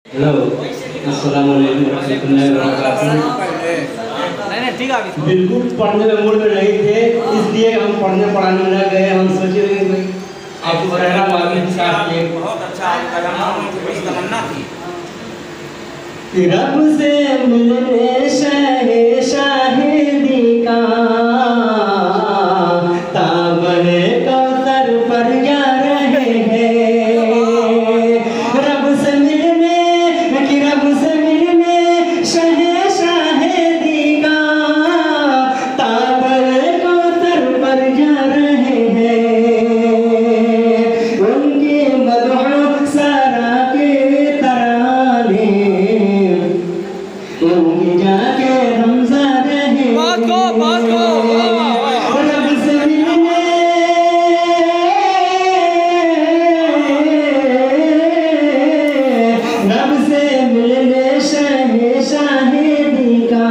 Hello, अस्सलाम वालेकुम रहमतुल्लाहि व बरकातुहू। नहीं ठीक है। बिल्कुल पढ़ने में मूड में नहीं थे, इसलिए हम पढ़ने पढ़ाने न गए। हम सोचे थे आपको बहरा वाली साथ में बहुत अच्छा बड़ी तमन्ना थी। रब से मिलने शहे शाहिदी का ताबे कौसर पर जा रहे हैं। रब से मिलने शहे शाहिदी का ताबे कौसर पर जा रहे हैं। उनकी मदह सारा के तराने उनकी जाके रमज़ा रहे। बात को रब से मिलने शहे शाहिदी का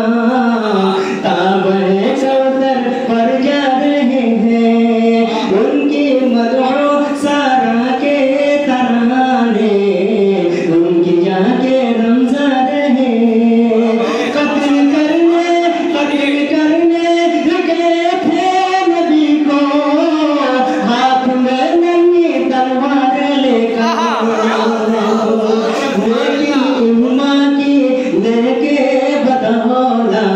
ताबे कौसर पर जा रहे हैं। उनकी मदह सारा के तराने उनकी जाके रमज़ा रहे। कत्ल करने गए थे नबी को हाथ में नंगी तलवार लेकर। लेके बदौला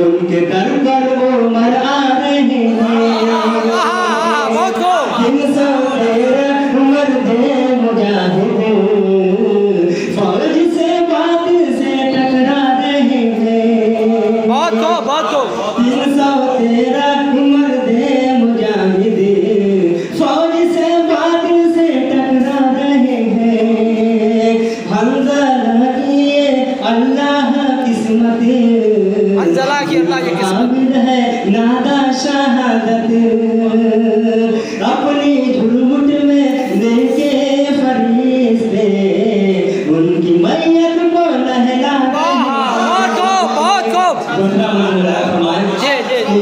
उनके घर पर वो मर आ रहे हैं। मर्द मुजाहिद फौज से बात से टकरा रहे हैं। बात को 313 मर्द मुजाहिद फौज से बात से टकरा रहे हैं। हंज़ला किए अल्लाह किस्मत आबिद है नादा शहादत। अपनी झुरमुट में लेके फरिश्ते उनकी मैयत को नहला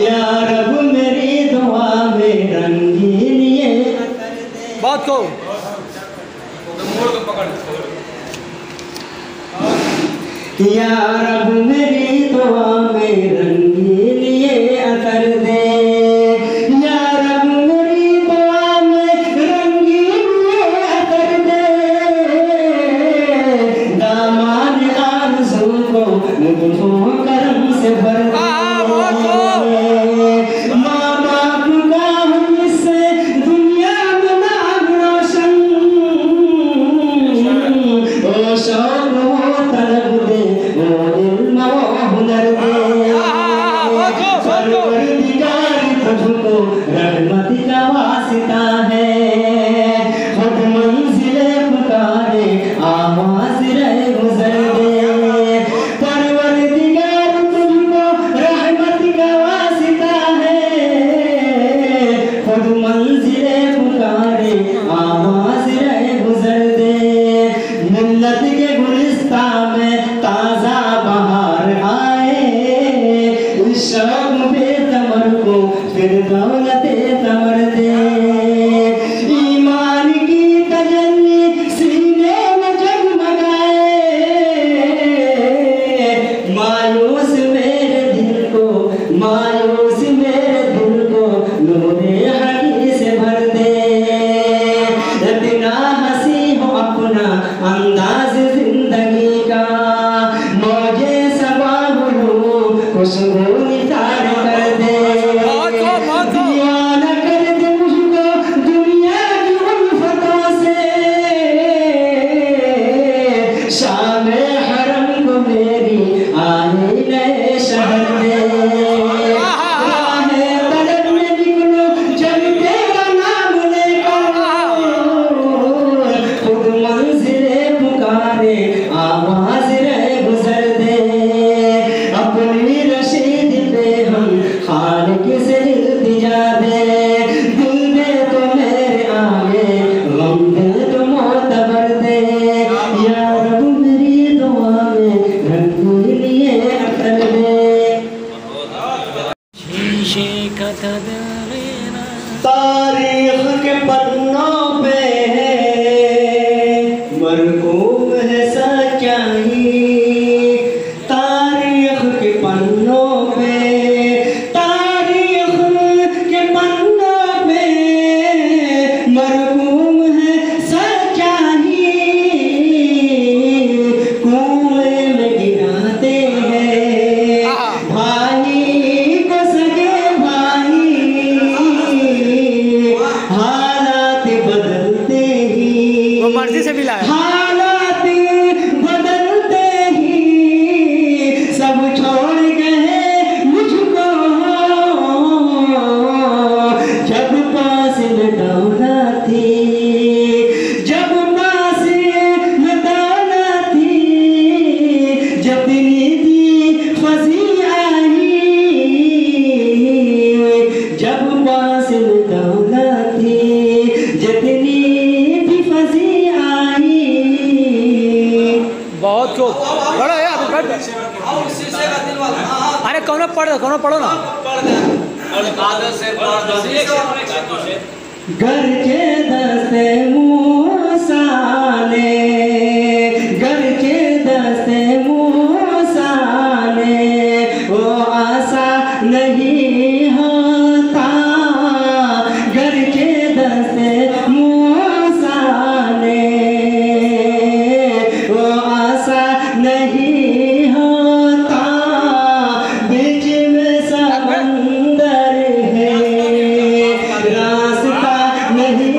या रब मेरी दुआ में रंगीन ये बात को या रब मेरी दुआ में रंगीन ये असर दे। या रब मेरी दुआ में रंगीन ये असर दे। दामान आरज़ू को लुत्फ़ो करम से भर दे। माँ बाप का जिससे दुनिया में नाम रोशन ओ शौक़ वो तलब दे वो इल्म वो हुनर दे। परवरदिगार तुझको रहमत का वास्ता है। खुद मंज़िले पुकारे आवाज़ रहे गुज़र दे। परवरदिगार तुझको रहमत का वास्ता है। खुद मंज़िले पुकारे आवाज़ रहे गुज़र दे। मिल्लत के गुलिस्ता में ताज़ा बहार आए। इस शौक़ बेतमर को फिर दौलते तमर दे। ईमान की तजल्ली सीने में जगमगाए। मायूस मेरे दिल को नूरे हकी से भर दे। इतना हंसी हो अपना अंदाज़ वो मर्जी से मिला है। हालात बदलते ही सब छोड़ गए मुझको, जब पास में दौलत थी, जब पास में दौलत थी, जितनी थी फंसी आई, जब पास में दौलत थी, जितनी थी फंसी आई। बहुत खूब, पढ़ो यार, पढ़। अरे कौन पढ़ो ना। घर के दस्ते मूसा ने, घर के दस्ते मूसा ने, वो आशा नहीं होता, घर के दस्ते मूसा ने, वो आशा नहीं होता, बीच में समंदर है, रास्ता नहीं